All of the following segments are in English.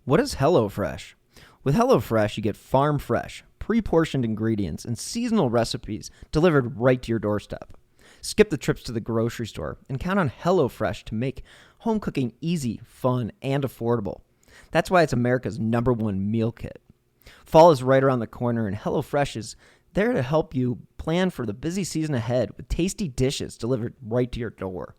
What is HelloFresh? With HelloFresh, you get farm fresh, pre-portioned ingredients and seasonal recipes delivered right to your doorstep. Skip the trips to the grocery store and count on HelloFresh to make home cooking easy, fun, and affordable. That's why it's America's #1 meal kit. Fall is right around the corner, and HelloFresh is there to help you plan for the busy season ahead with tasty dishes delivered right to your door.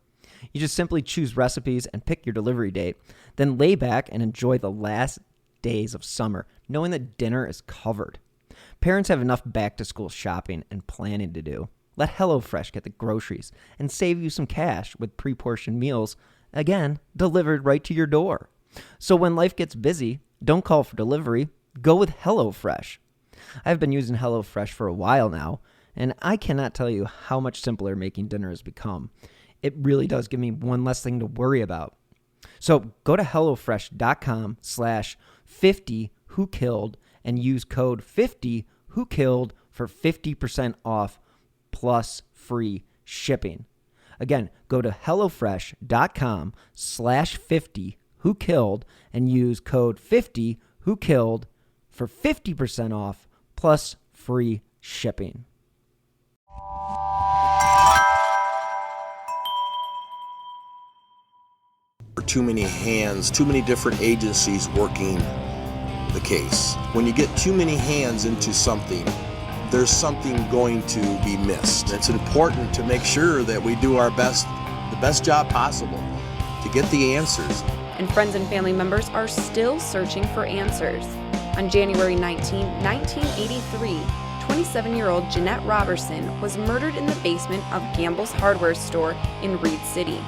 You just simply choose recipes and pick your delivery date, then lay back and enjoy the last days of summer, knowing that dinner is covered. Parents have enough back-to-school shopping and planning to do. Let HelloFresh get the groceries and save you some cash with pre-portioned meals, again, delivered right to your door. So when life gets busy, don't call for delivery, go with HelloFresh. I've been using HelloFresh for a while now, and I cannot tell you how much simpler making dinner has become. It really does give me one less thing to worry about. So go to HelloFresh.com/50whokilled and use code 50whokilled for 50% off plus free shipping. Again, go to HelloFresh.com/50whokilled and use code 50whokilled for 50% off plus free shipping. Too many hands, too many different agencies working the case. When you get too many hands into something, there's something going to be missed. It's important to make sure that we do our best, the best job possible to get the answers. And friends and family members are still searching for answers. On January 19, 1983, 27-year-old Janette Roberson was murdered in the basement of Gamble's hardware store in Reed City.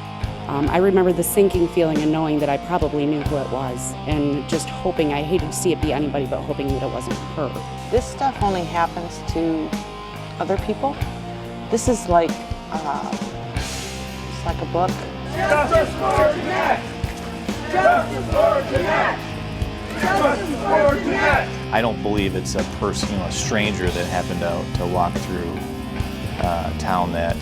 I remember the sinking feeling and knowing that I probably knew who it was, and just hoping, I hated to see it be anybody, but hoping that it wasn't her. This stuff only happens to other people. This is like, it's like a book. Justice for Janette! Justice for Janette! Justice for Janette! I don't believe it's a person, a stranger that happened to walk through town that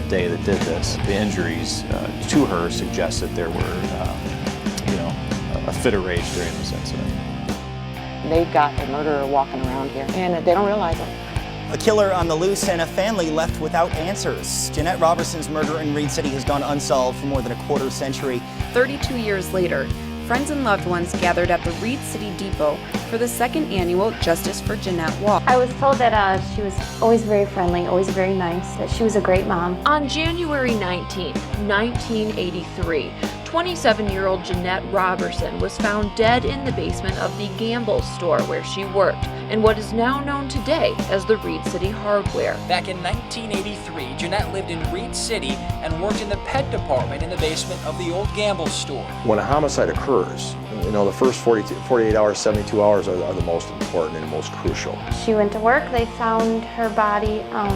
day that did this. The injuries to her suggest that there were, a fit of rage during this incident. They've got a murderer walking around here, and they don't realize it. A killer on the loose and a family left without answers. Janette Roberson's murder in Reed City has gone unsolved for more than a quarter century. 32 years later, friends and loved ones gathered at the Reed City Depot for the second annual Justice for Janette Walk. I was told that she was always very friendly, always very nice, that she was a great mom. On January 19, 1983, 27-year-old Janette Roberson was found dead in the basement of the Gamble store where she worked, in what is now known today as the Reed City Hardware. Back in 1983, Janette lived in Reed City and worked in the pet department in the basement of the old Gamble store. When a homicide occurs, the first 48 hours, 72 hours are the most important and most crucial. She went to work. They found her body, I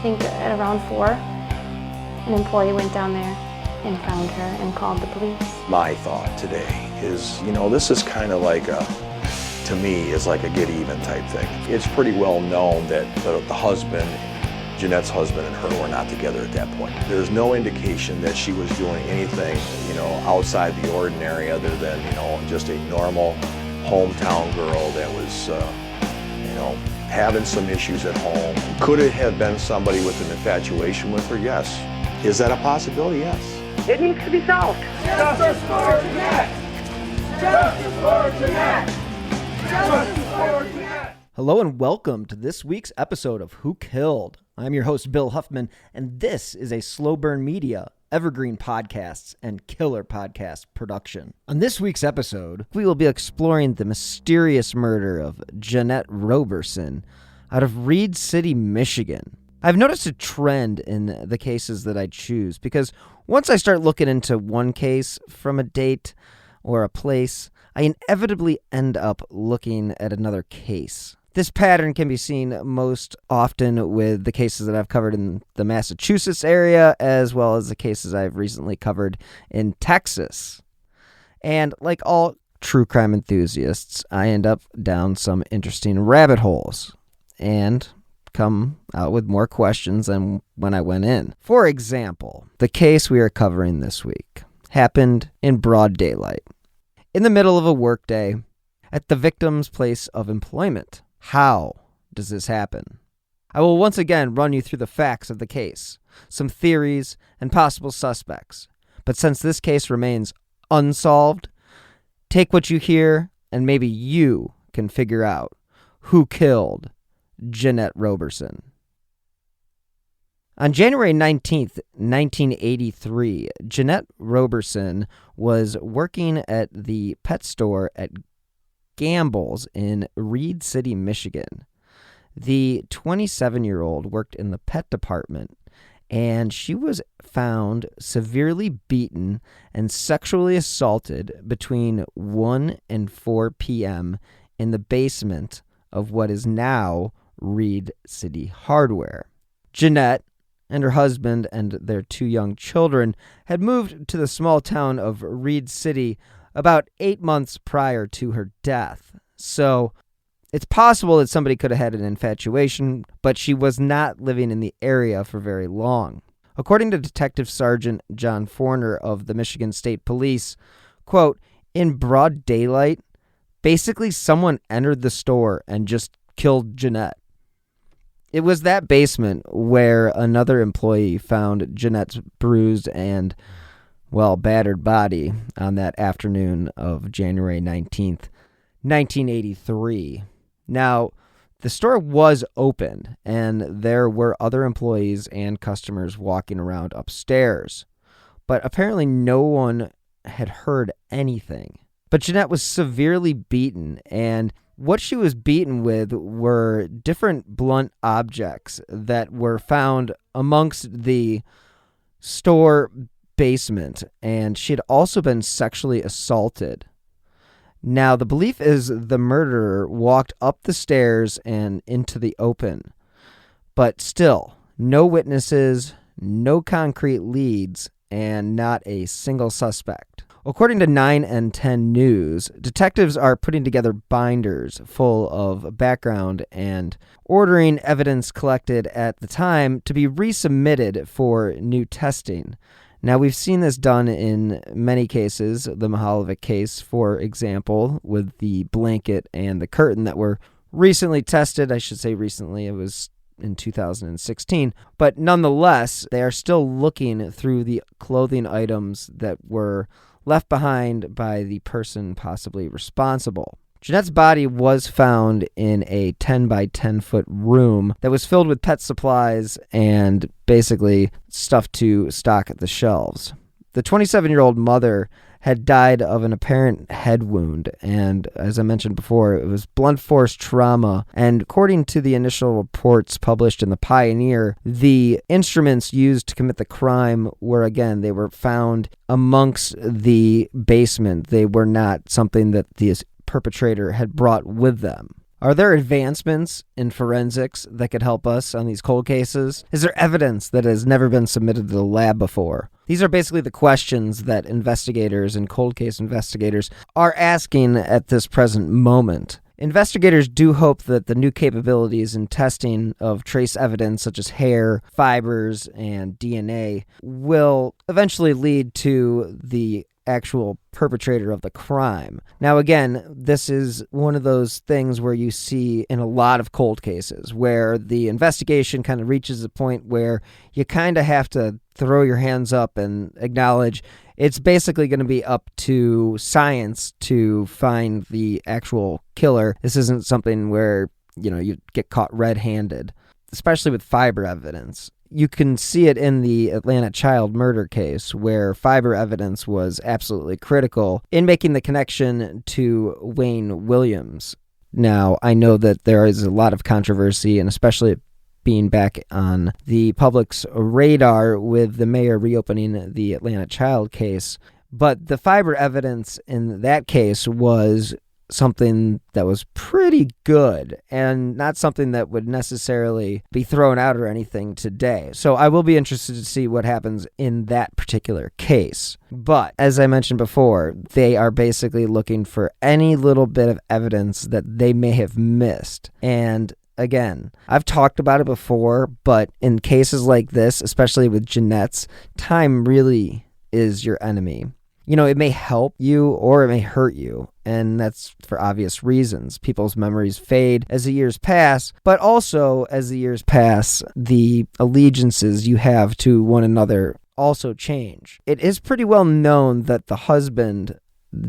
think at around 4. An employee went down there and found her and called the police. My thought today is, this is kind of like to me, is like a get even type thing. It's pretty well known that the husband, Janette's husband, and her were not together at that point. There's no indication that she was doing anything, outside the ordinary other than, just a normal hometown girl that was, having some issues at home. Could it have been somebody with an infatuation with her? Yes. Is that a possibility? Yes. It needs to be solved. Justice for Janette! Justice for Janette! Justice for Janette! Hello and welcome to this week's episode of Who Killed? I'm your host, Bill Huffman, and this is a Slow Burn Media, Evergreen Podcasts, and Killer Podcast production. On this week's episode, we will be exploring the mysterious murder of Janette Roberson out of Reed City, Michigan. I've noticed a trend in the cases that I choose because once I start looking into one case from a date or a place, I inevitably end up looking at another case. This pattern can be seen most often with the cases that I've covered in the Massachusetts area, as well as the cases I've recently covered in Texas. And like all true crime enthusiasts, I end up down some interesting rabbit holes and come out with more questions than when I went in. For example, the case we are covering this week happened in broad daylight. in the middle of a workday at the victim's place of employment. How does this happen? I will once again run you through the facts of the case, some theories, and possible suspects. But since this case remains unsolved, take what you hear and maybe you can figure out who killed Janette Roberson. On January 19th, 1983, Janette Roberson was working at the pet store at Gamble's in Reed City, Michigan. The 27-year-old worked in the pet department, and she was found severely beaten and sexually assaulted between 1 and 4 p.m. in the basement of what is now Reed City Hardware. Janette and her husband and their 2 young children had moved to the small town of Reed City about 8 months prior to her death. So it's possible that somebody could have had an infatuation, but she was not living in the area for very long. According to Detective Sergeant John Forner of the Michigan State Police, quote, in broad daylight, basically someone entered the store and just killed Janette. It was that basement where another employee found Janette's bruised and, battered body on that afternoon of January 19th, 1983. Now, the store was open, and there were other employees and customers walking around upstairs, but apparently no one had heard anything. But Janette was severely beaten, and what she was beaten with were different blunt objects that were found amongst the store basement, and she had also been sexually assaulted. Now, the belief is the murderer walked up the stairs and into the open, but still, no witnesses, no concrete leads, and not a single suspect. According to 9 and 10 News, detectives are putting together binders full of background and ordering evidence collected at the time to be resubmitted for new testing. Now, we've seen this done in many cases, the Mahalovic case, for example, with the blanket and the curtain that were recently tested. I should say recently, it was in 2016. But nonetheless, they are still looking through the clothing items that were left behind by the person possibly responsible. Janette's body was found in a 10 by 10 foot room that was filled with pet supplies and basically stuff to stock at the shelves. The 27-year-old mother had died of an apparent head wound, and as I mentioned before, it was blunt force trauma. And according to the initial reports published in the Pioneer, the instruments used to commit the crime were, again, they were found amongst the basement. They were not something that the perpetrator had brought with them. Are there advancements in forensics that could help us on these cold cases? Is there evidence that has never been submitted to the lab before? These are basically the questions that investigators and cold case investigators are asking at this present moment. Investigators do hope that the new capabilities in testing of trace evidence such as hair, fibers, and DNA will eventually lead to the actual perpetrator of the crime. Now, again, this is one of those things where you see in a lot of cold cases where the investigation kind of reaches a point where you kind of have to throw your hands up and acknowledge it's basically going to be up to science to find the actual killer. This isn't something where, you get caught red-handed, especially with fiber evidence. You can see it in the Atlanta child murder case where fiber evidence was absolutely critical in making the connection to Wayne Williams. Now, I know that there is a lot of controversy, and especially being back on the public's radar with the mayor reopening the Atlanta child case. But the fiber evidence in that case was something that was pretty good and not something that would necessarily be thrown out or anything today. So I will be interested to see what happens in that particular case. But as I mentioned before, they are basically looking for any little bit of evidence that they may have missed. And again, I've talked about it before, but in cases like this, especially with Janette's, time really is your enemy. It may help you or it may hurt you, and that's for obvious reasons. People's memories fade as the years pass, but also as the years pass, the allegiances you have to one another also change. It is pretty well known that the husband,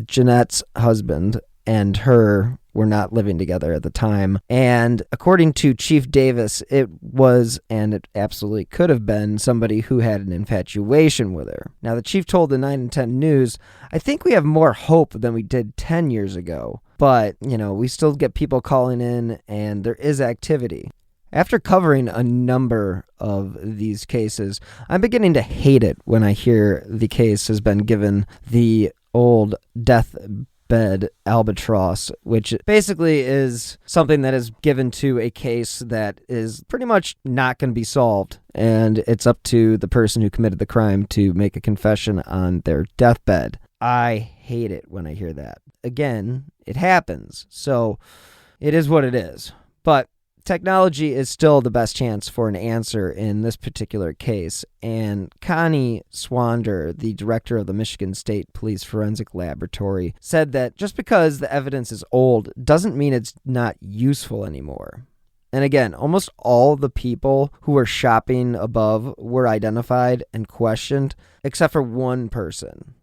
Janette's husband, and her were not living together at the time. And according to Chief Davis, it was, and it absolutely could have been, somebody who had an infatuation with her. Now, the chief told the 9 and 10 News, "I think we have more hope than we did 10 years ago. But, we still get people calling in and there is activity." After covering a number of these cases, I'm beginning to hate it when I hear the case has been given the old deathbed albatross, which basically is something that is given to a case that is pretty much not going to be solved, and it's up to the person who committed the crime to make a confession on their deathbed. I hate it when I hear that. Again, it happens, so it is what it is. But technology is still the best chance for an answer in this particular case, and Connie Swander, the director of the Michigan State Police Forensic Laboratory, said that just because the evidence is old doesn't mean it's not useful anymore. And again, almost all the people who were shopping above were identified and questioned, except for one person.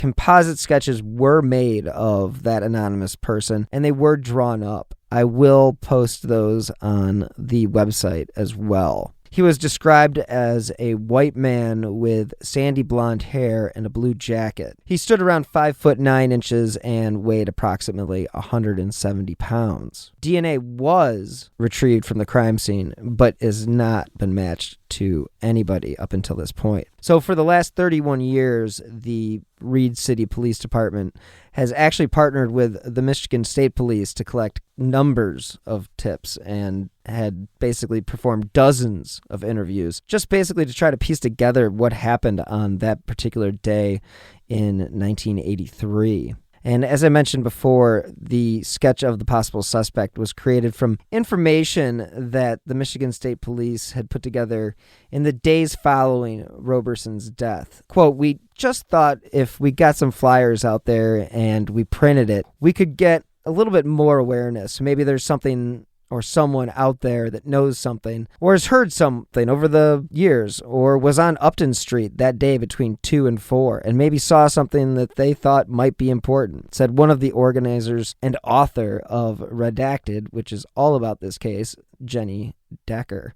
Composite sketches were made of that anonymous person, and they were drawn up. I will post those on the website as well. He was described as a white man with sandy blonde hair and a blue jacket. He stood around 5'9" and weighed approximately 170 pounds. DNA was retrieved from the crime scene, but has not been matched to anybody up until this point. So for the last 31 years, the Reed City Police Department has actually partnered with the Michigan State Police to collect numbers of tips and had basically performed dozens of interviews, just basically to try to piece together what happened on that particular day in 1983. And as I mentioned before, the sketch of the possible suspect was created from information that the Michigan State Police had put together in the days following Roberson's death. Quote, "We just thought if we got some flyers out there and we printed it, we could get a little bit more awareness. Maybe there's something or someone out there that knows something or has heard something over the years or was on Upton Street that day between 2 and 4 and maybe saw something that they thought might be important," said one of the organizers and author of Redacted, which is all about this case, Jenny Decker.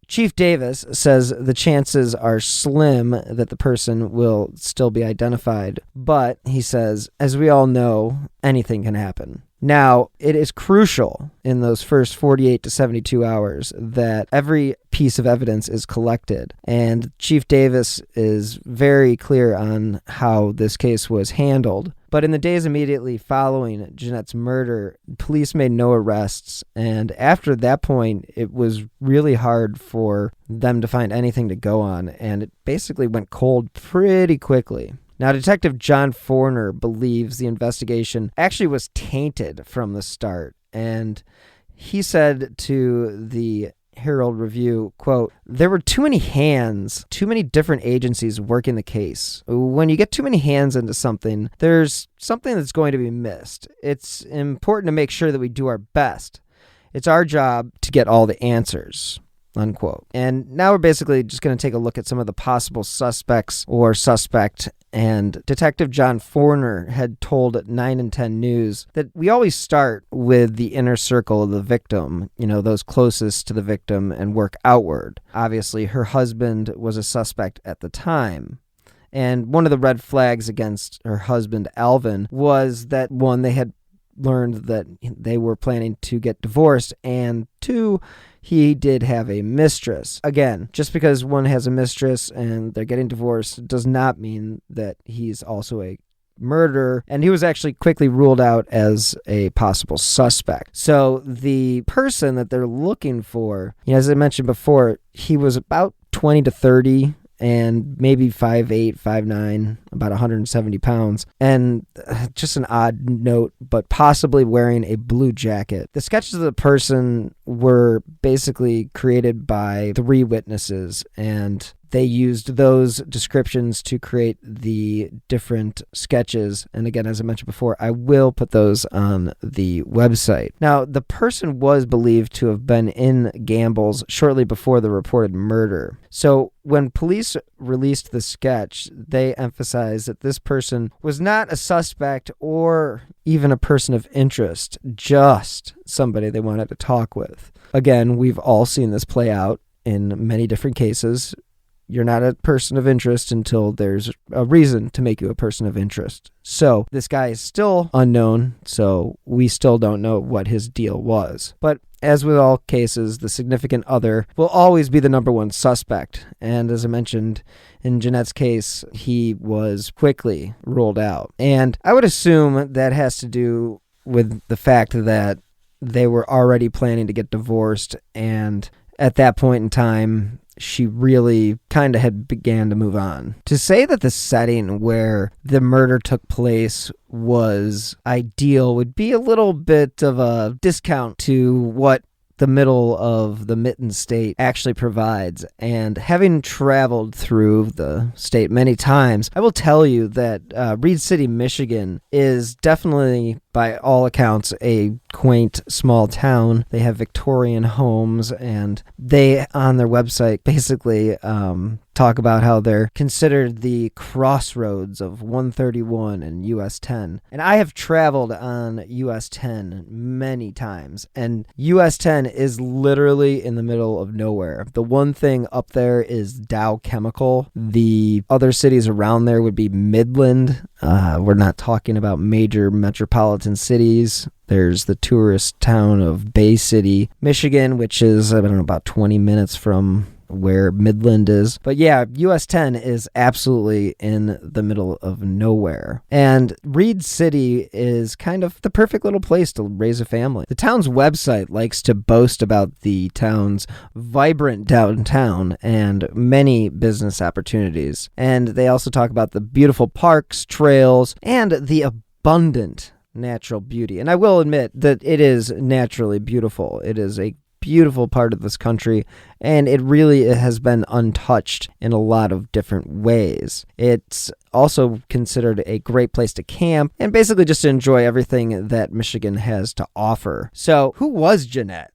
Chief Davis says the chances are slim that the person will still be identified, but he says, as we all know, anything can happen. Now, it is crucial in those first 48 to 72 hours that every piece of evidence is collected, and Chief Davis is very clear on how this case was handled. But in the days immediately following Janette's murder, police made no arrests, and after that point, it was really hard for them to find anything to go on, and it basically went cold pretty quickly. Now, Detective John Forner believes the investigation actually was tainted from the start, and he said to the Herald Review, quote, "There were too many hands, too many different agencies working the case. When you get too many hands into something, there's something that's going to be missed. It's important to make sure that we do our best. It's our job to get all the answers." Unquote. And now we're basically just going to take a look at some of the possible suspects or suspect. And Detective John Forner had told 9 and 10 News that we always start with the inner circle of the victim, those closest to the victim, and work outward. Obviously, her husband was a suspect at the time. And one of the red flags against her husband, Alvin, was that one, they had learned that they were planning to get divorced, and 2, he did have a mistress. Again, just because one has a mistress and they're getting divorced does not mean that he's also a murderer, and he was actually quickly ruled out as a possible suspect. So the person that they're looking for, as I mentioned before, he was about 20 to 30 and maybe 5'8", 5'9", about 170 pounds. And just an odd note, but possibly wearing a blue jacket. The sketches of the person were basically created by 3 witnesses, and they used those descriptions to create the different sketches. And again, as I mentioned before, I will put those on the website. Now, the person was believed to have been in Gamble's shortly before the reported murder. So when police released the sketch, they emphasized that this person was not a suspect or even a person of interest, just somebody they wanted to talk with. Again, we've all seen this play out in many different cases. You're not a person of interest until there's a reason to make you a person of interest. So this guy is still unknown, so we still don't know what his deal was. But as with all cases, the significant other will always be the number one suspect. And as I mentioned, in Janette's case, he was quickly ruled out. And I would assume that has to do with the fact that they were already planning to get divorced, and at that point in time, she really kind of had began to move on. To say that the setting where the murder took place was ideal would be a little bit of a discount to what the middle of the Mitten State actually provides. And having traveled through the state many times, I will tell you that Reed City, Michigan is definitely, by all accounts, a quaint small town. They have Victorian homes, and they, on their website, basically talk about how they're considered the crossroads of 131 and US 10. And I have traveled on US 10 many times, and US 10 is literally in the middle of nowhere. The one thing up there is Dow Chemical. The other cities around there would be Midland. We're not talking about major metropolitan cities. There's the tourist town of Bay City, Michigan, which is, I don't know, about 20 minutes from where Midland is. But yeah, US 10 is absolutely in the middle of nowhere. And Reed City is kind of the perfect little place to raise a family. The town's website likes to boast about the town's vibrant downtown and many business opportunities. And they also talk about the beautiful parks, trails, and the abundant natural beauty. And I will admit that it is naturally beautiful. It is a beautiful part of this country, and it really has been untouched in a lot of different ways. It's also considered a great place to camp and basically just to enjoy everything that Michigan has to offer. So who was Janette?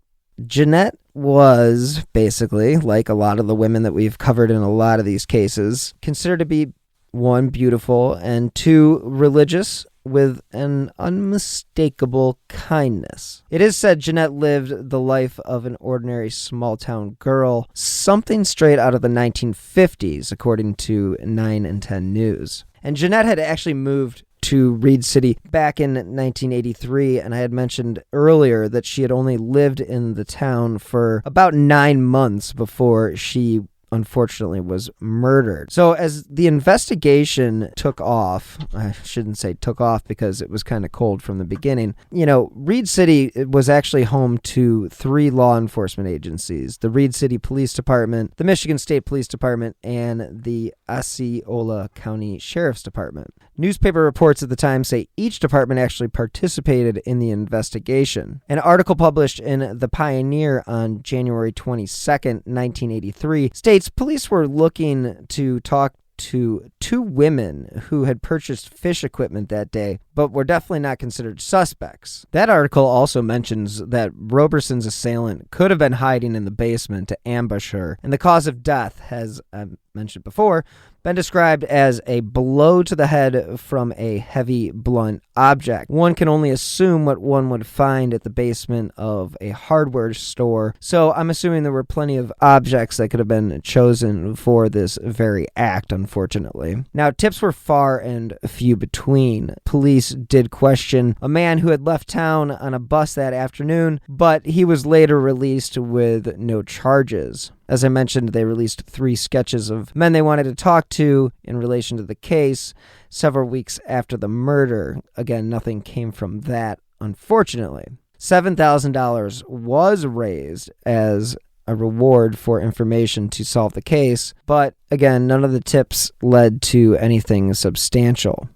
Janette was basically, like a lot of the women that we've covered in a lot of these cases, considered to be, one, beautiful, and two, religious, with an unmistakable kindness. It is said Janette lived the life of an ordinary small-town girl, something straight out of the 1950s, according to 9 and 10 News. And Janette had actually moved to Reed City back in 1983, and I had mentioned earlier that she had only lived in the town for about 9 months before she unfortunately was murdered. So as the investigation took off, I shouldn't say took off because it was kind of cold from the beginning. You know, Reed City was actually home to 3 law enforcement agencies: the Reed City Police Department, the Michigan State Police Department, and the Osceola County Sheriff's Department. Newspaper reports at the time say each department actually participated in the investigation. An article published in The Pioneer on January 22nd, 1983 states police were looking to talk to 2 women who had purchased fish equipment that day, but were definitely not considered suspects. That article also mentions that Roberson's assailant could have been hiding in the basement to ambush her, and the cause of death has, I mentioned before, been described as a blow to the head from a heavy, blunt object. One can only assume what one would find at the basement of a hardware store, so I'm assuming there were plenty of objects that could have been chosen for this very act, unfortunately. Now, tips were far and few between. Police did question a man who had left town on a bus that afternoon, but he was later released with no charges. As I mentioned, they released 3 sketches of men they wanted to talk to in relation to the case several weeks after the murder. Again, nothing came from that, unfortunately. $7,000 was raised as a reward for information to solve the case, but again, none of the tips led to anything substantial.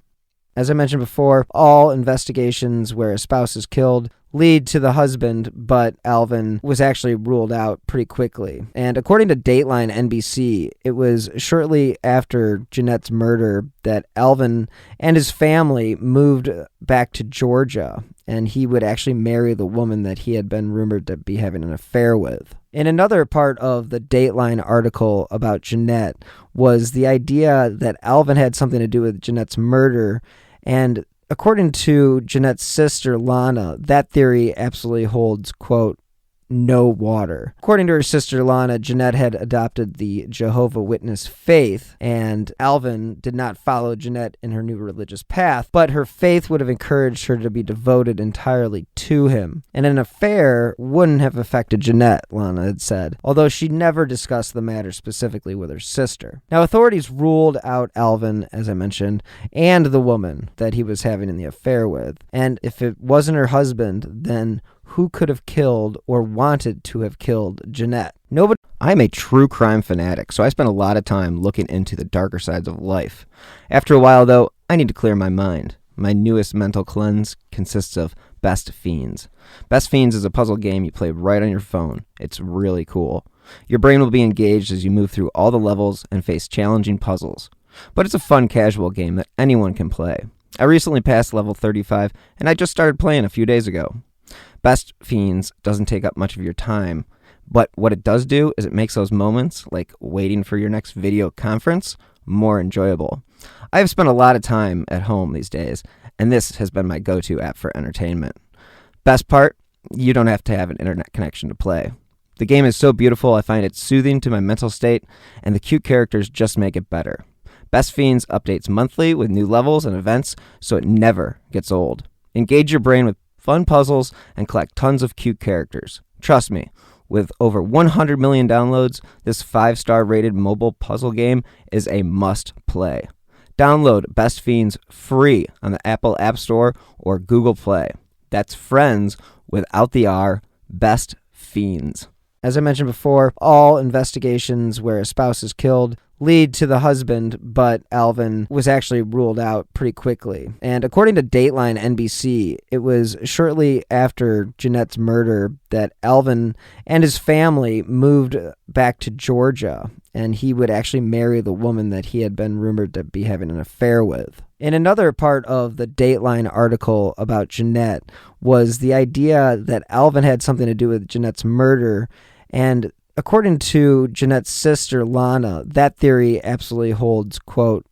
As I mentioned before, all investigations where a spouse is killed lead to the husband, but Alvin was actually ruled out pretty quickly. And according to Dateline NBC, it was shortly after Janette's murder that Alvin and his family moved back to Georgia, and he would actually marry the woman that he had been rumored to be having an affair with. In another part of the Dateline article about Janette was the idea that Alvin had something to do with Janette's murder, and according to Janette's sister, Lana, that theory absolutely holds, quote, no water. According to her sister Lana, Janette had adopted the Jehovah's Witness faith, and Alvin did not follow Janette in her new religious path, but her faith would have encouraged her to be devoted entirely to him. And an affair wouldn't have affected Janette, Lana had said, although she never discussed the matter specifically with her sister. Now, authorities ruled out Alvin, as I mentioned, and the woman that he was having the affair with. And if it wasn't her husband, then who could have killed or wanted to have killed Janette? Nobody. I'm a true crime fanatic, so I spend a lot of time looking into the darker sides of life. After a while, though, I need to clear my mind. My newest mental cleanse consists of Best Fiends. Best Fiends is a puzzle game you play right on your phone. It's really cool. Your brain will be engaged as you move through all the levels and face challenging puzzles. But it's a fun, casual game that anyone can play. I recently passed level 35, and I just started playing a few days ago. Best Fiends doesn't take up much of your time, but what it does do is it makes those moments, like waiting for your next video conference, more enjoyable. I've spent a lot of time at home these days, and this has been my go-to app for entertainment. Best part, you don't have to have an internet connection to play. The game is so beautiful, I find it soothing to my mental state, and the cute characters just make it better. Best Fiends updates monthly with new levels and events, so it never gets old. Engage your brain with fun puzzles, and collect tons of cute characters. Trust me, with over 100 million downloads, this 5-star rated mobile puzzle game is a must-play. Download Best Fiends free on the Apple App Store or Google Play. That's friends without the R, Best Fiends. As I mentioned before, all investigations where a spouse is killed lead to the husband, but Alvin was actually ruled out pretty quickly. And according to Dateline NBC, it was shortly after Janette's murder that Alvin and his family moved back to Georgia, and he would actually marry the woman that he had been rumored to be having an affair with. In another part of the Dateline article about Janette was the idea that Alvin had something to do with Janette's murder, and according to Janette's sister, Lana, that theory absolutely holds, quote,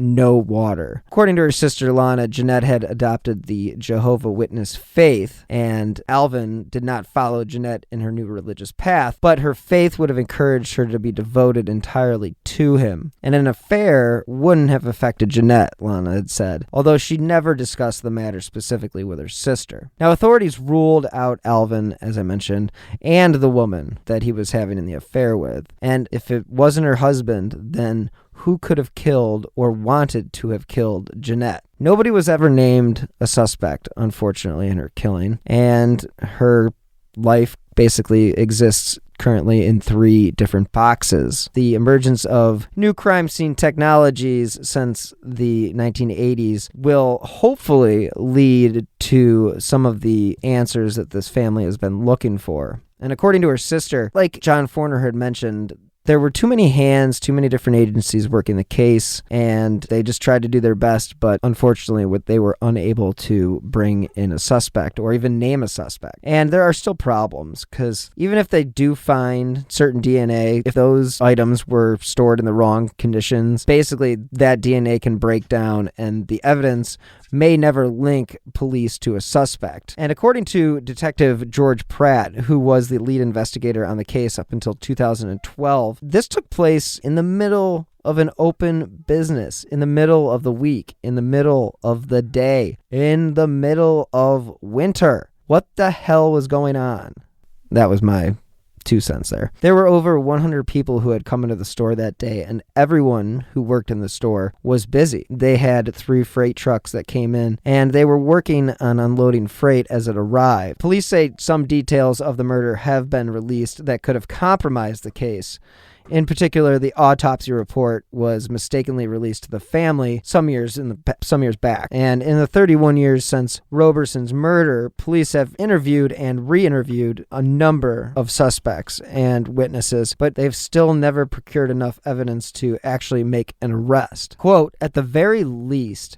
no water. According to her sister Lana, Janette had adopted the Jehovah's Witness faith, and Alvin did not follow Janette in her new religious path, but her faith would have encouraged her to be devoted entirely to him. And an affair wouldn't have affected Janette, Lana had said, although she never discussed the matter specifically with her sister. Now, authorities ruled out Alvin, as I mentioned, and the woman that he was having the affair with. And if it wasn't her husband, then who could have killed or wanted to have killed Janette? Nobody was ever named a suspect, unfortunately, in her killing, and her life basically exists currently in 3 different boxes. The emergence of new crime scene technologies since the 1980s will hopefully lead to some of the answers that this family has been looking for. And according to her sister, like John Forner had mentioned, there were too many hands, too many different agencies working the case, and they just tried to do their best, but unfortunately they were unable to bring in a suspect or even name a suspect. And there are still problems, because even if they do find certain DNA, if those items were stored in the wrong conditions, basically that DNA can break down and the evidence may never link police to a suspect. And according to Detective George Pratt, who was the lead investigator on the case up until 2012, this took place in the middle of an open business, in the middle of the week, in the middle of the day, in the middle of winter. What the hell was going on? That was my 2 cents there. There were over 100 people who had come into the store that day, and everyone who worked in the store was busy. They had 3 freight trucks that came in, and they were working on unloading freight as it arrived. Police say some details of the murder have been released that could have compromised the case, In particular, the autopsy report was mistakenly released to the family some years back. And in the 31 years since Roberson's murder, police have interviewed and re-interviewed a number of suspects and witnesses, but they've still never procured enough evidence to actually make an arrest. Quote, at the very least,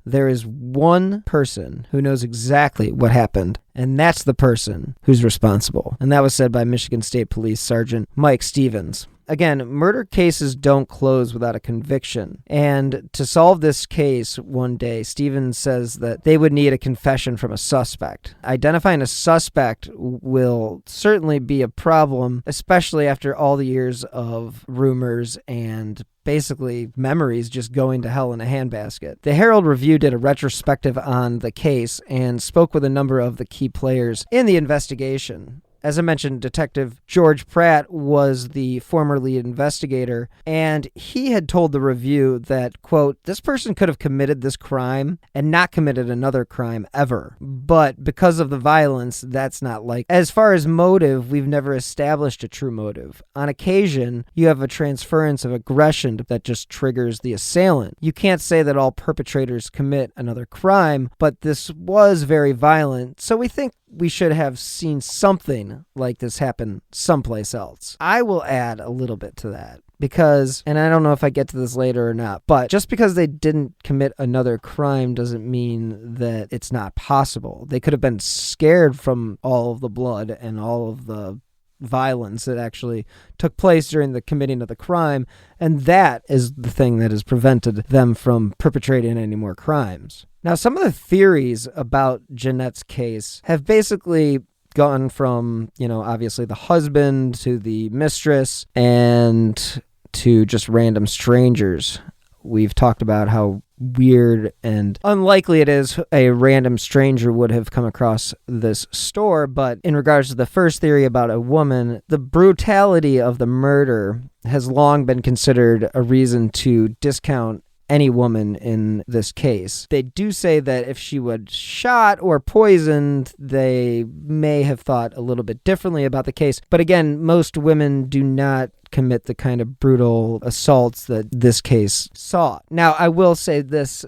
there is one person who knows exactly what happened, and that's the person who's responsible. And that was said by Michigan State Police Sergeant Mike Stevens. Again, murder cases don't close without a conviction. And to solve this case one day, Stevens says that they would need a confession from a suspect. Identifying a suspect will certainly be a problem, especially after all the years of rumors and basically memories just going to hell in a handbasket. The Herald Review did a retrospective on the case and spoke with a number of the key players in the investigation. As I mentioned, Detective George Pratt was the former lead investigator, and he had told the Review that, quote, this person could have committed this crime and not committed another crime ever. But because of the violence, that's not likely. As far as motive, we've never established a true motive. On occasion, you have a transference of aggression that just triggers the assailant. You can't say that all perpetrators commit another crime, but this was very violent, so we think we should have seen something like this happen someplace else. I will add a little bit to that because, and I don't know if I get to this later or not, but just because they didn't commit another crime doesn't mean that it's not possible. They could have been scared from all of the blood and all of the violence that actually took place during the committing of the crime, and that is the thing that has prevented them from perpetrating any more crimes. Now, some of the theories about Janette's case have basically gone from, obviously the husband to the mistress and to just random strangers. We've talked about how weird and unlikely it is a random stranger would have come across this store, but in regards to the first theory about a woman, the brutality of the murder has long been considered a reason to discount any woman in this case. They do say that if she was shot or poisoned, they may have thought a little bit differently about the case. But again, most women do not commit the kind of brutal assaults that this case saw. Now, I will say this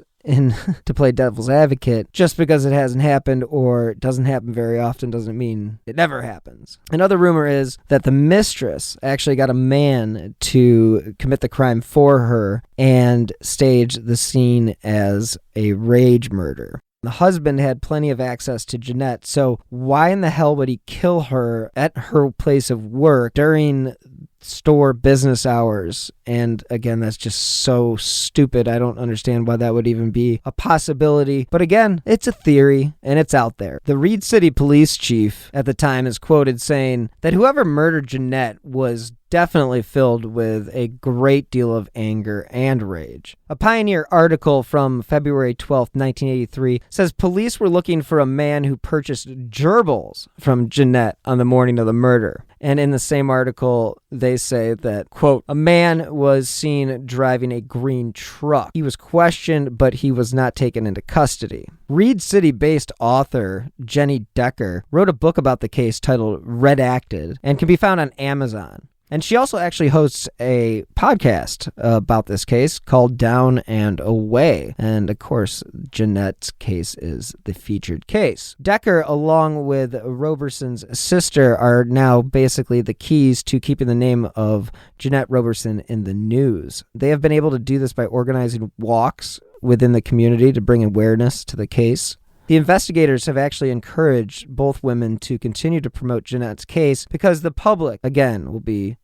to play devil's advocate, just because it hasn't happened or doesn't happen very often doesn't mean it never happens. Another rumor is that the mistress actually got a man to commit the crime for her and stage the scene as a rage murder. The husband had plenty of access to Janette, so why in the hell would he kill her at her place of work during store business hours? And again, that's just so stupid. I don't understand why that would even be a possibility. But again, it's a theory and it's out there. The Reed City police chief at the time is quoted saying that whoever murdered Janette was definitely filled with a great deal of anger and rage. A Pioneer article from February 12th, 1983 says police were looking for a man who purchased gerbils from Janette on the morning of the murder. And in the same article, they say that, quote, a man was seen driving a green truck. He was questioned, but he was not taken into custody. Reed City-based author Jenny Decker wrote a book about the case titled Redacted and can be found on Amazon. And she also actually hosts a podcast about this case called Down and Away. And of course, Janette's case is the featured case. Decker, along with Roberson's sister, are now basically the keys to keeping the name of Janette Roberson in the news. They have been able to do this by organizing walks within the community to bring awareness to the case. The investigators have actually encouraged both women to continue to promote Janette's case because the public, again, will be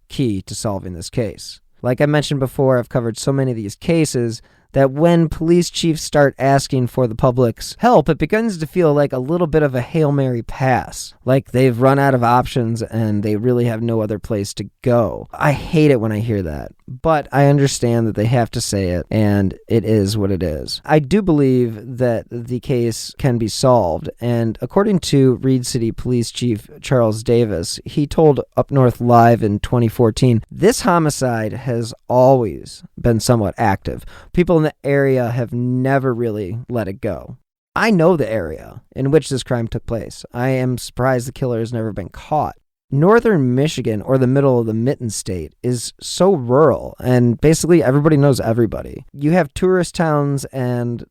key to solving this case. Like I mentioned before, I've covered so many of these cases that when police chiefs start asking for the public's help, it begins to feel like a little bit of a Hail Mary pass. Like they've run out of options and they really have no other place to go. I hate it when I hear that, but I understand that they have to say it, and it is what it is. I do believe that the case can be solved, and according to Reed City Police Chief Charles Davis, he told Up North Live in 2014, this homicide has always been somewhat active. People in the area have never really let it go. I know the area in which this crime took place. I am surprised the killer has never been caught. northern Michigan, or the middle of the Mitten State, is so rural, and basically everybody knows everybody. You have tourist towns and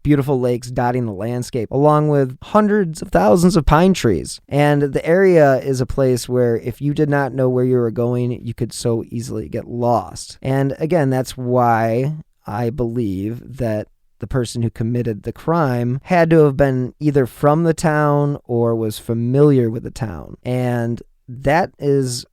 beautiful lakes dotting the landscape, along with hundreds of thousands of pine trees. And the area is a place where if you did not know where you were going, you could so easily get lost. And again, that's why I believe that the person who committed the crime had to have been either from the town or was familiar with the town. And that is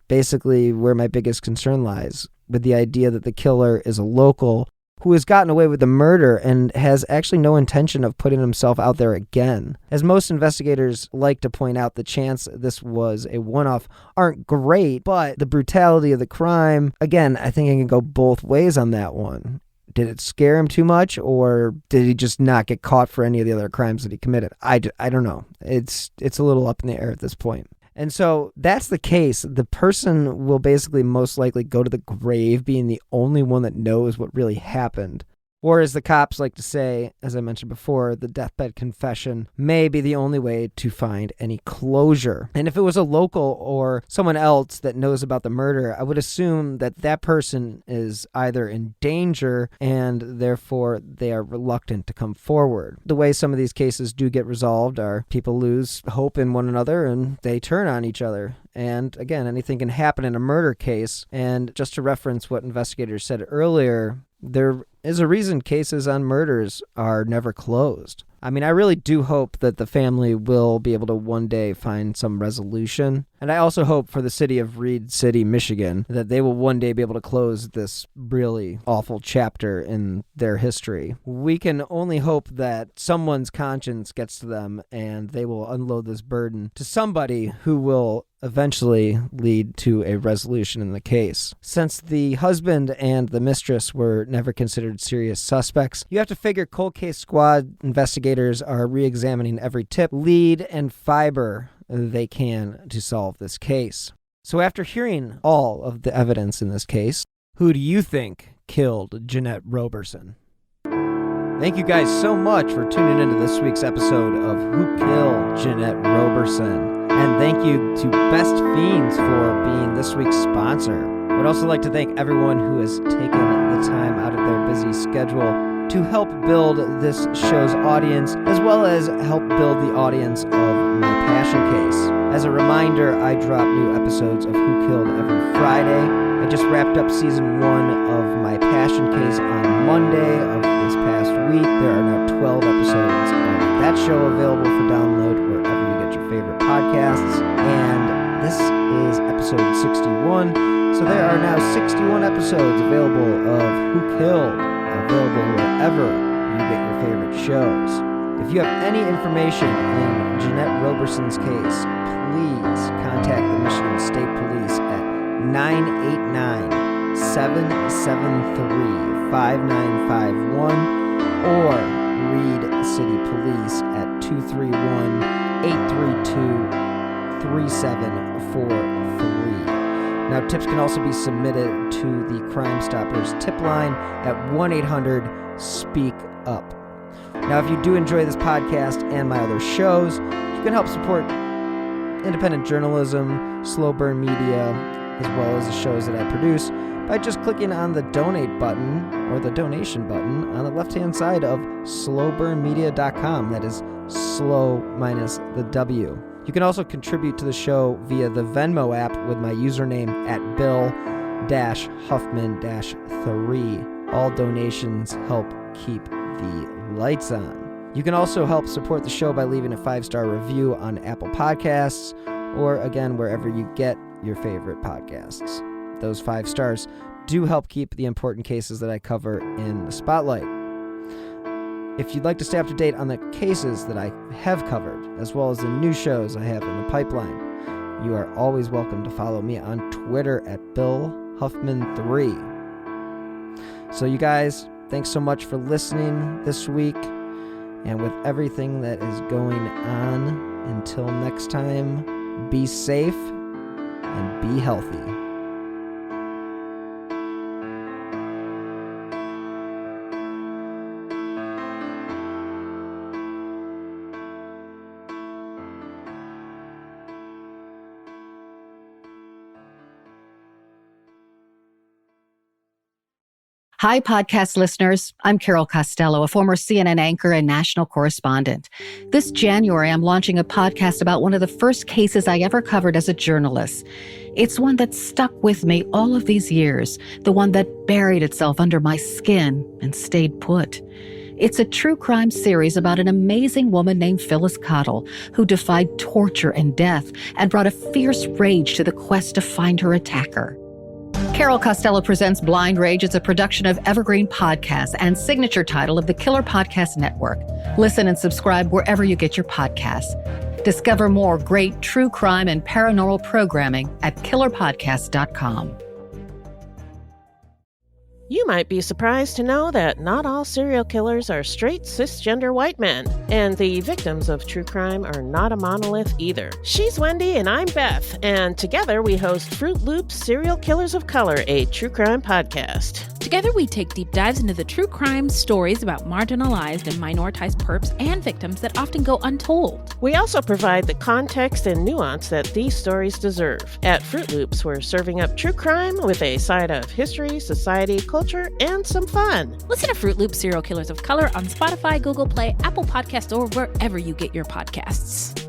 basically where my biggest concern lies, with the idea that the killer is a local who has gotten away with the murder and has actually no intention of putting himself out there again. As most investigators like to point out, the chance this was a one-off aren't great, but the brutality of the crime, again, I think it can go both ways on that one. Did it scare him too much, or did he just not get caught for any of the other crimes that he committed? I don't know. It's a little up in the air at this point. And so that's the case. The person will basically most likely go to the grave being the only one that knows what really happened. Or as the cops like to say, as I mentioned before, the deathbed confession may be the only way to find any closure. And if it was a local or someone else that knows about the murder, I would assume that that person is either in danger and therefore they are reluctant to come forward. The way some of these cases do get resolved are people lose hope in one another and they turn on each other. And again, anything can happen in a murder case. And just to reference what investigators said earlier, there is a reason cases on murders are never closed. I mean, I really do hope that the family will be able to one day find some resolution. And I also hope for the city of Reed City, Michigan, that they will one day be able to close this really awful chapter in their history. We can only hope that someone's conscience gets to them and they will unload this burden to somebody who will eventually lead to a resolution in the case. Since the husband and the mistress were never considered serious suspects, you have to figure Cold Case Squad investigators are re-examining every tip, lead, and fiber they can to solve this case. So after hearing all of the evidence in this case, who do you think killed Janette Roberson? Thank you guys so much for tuning into this week's episode of Who Killed Janette Roberson. And thank you to Best Fiends for being this week's sponsor. I would also like to thank everyone who has taken the time out of their busy schedule to help build this show's audience, as well as help build the audience of My Passion Case. As a reminder, I drop new episodes of Who Killed every Friday. I just wrapped up season 1 of My Passion Case on Monday of this past week. There are now 12 episodes of that show available for download wherever you get your favorite podcasts. And this is episode 61. So there are now 61 episodes available of Who Killed, available wherever you get your favorite shows. If you have any information in Janette Roberson's case, please contact the Michigan State Police at 989-773-5951 or Reed City Police at 231-832-3743. Now, tips can also be submitted to the Crime Stoppers tip line at 1-800-SPEAK-UP. Now, if you do enjoy this podcast and my other shows, you can help support independent journalism, Slow Burn Media, as well as the shows that I produce by just clicking on the donate button or the donation button on the left-hand side of slowburnmedia.com. That is slow minus the W. You can also contribute to the show via the Venmo app with my username at Bill-Huffman-3. All donations help keep the lights on. You can also help support the show by leaving a 5-star review on Apple Podcasts or, again, wherever you get your favorite podcasts. Those 5 stars do help keep the important cases that I cover in the spotlight. If you'd like to stay up to date on the cases that I have covered, as well as the new shows I have in the pipeline, you are always welcome to follow me on Twitter at BillHuffman3. So you guys, thanks so much for listening this week. And with everything that is going on, until next time, be safe and be healthy. Hi, podcast listeners. I'm Carol Costello, a former CNN anchor and national correspondent. This January, I'm launching a podcast about one of the first cases I ever covered as a journalist. It's one that stuck with me all of these years, the one that buried itself under my skin and stayed put. It's a true crime series about an amazing woman named Phyllis Cottle, who defied torture and death and brought a fierce rage to the quest to find her attacker. Carol Costello Presents Blind Rage is a production of Evergreen Podcasts and signature title of the Killer Podcast Network. Listen and subscribe wherever you get your podcasts. Discover more great true crime and paranormal programming at killerpodcast.com. You might be surprised to know that not all serial killers are straight cisgender white men, and the victims of true crime are not a monolith either. She's Wendy and I'm Beth, and together we host Fruit Loops Serial Killers of Color, a true crime podcast. Together we take deep dives into the true crime stories about marginalized and minoritized perps and victims that often go untold. We also provide the context and nuance that these stories deserve. At Fruit Loops, we're serving up true crime with a side of history, society, culture, and some fun. Listen to Fruit Loops Serial Killers of Color on Spotify, Google Play, Apple Podcasts, or wherever you get your podcasts.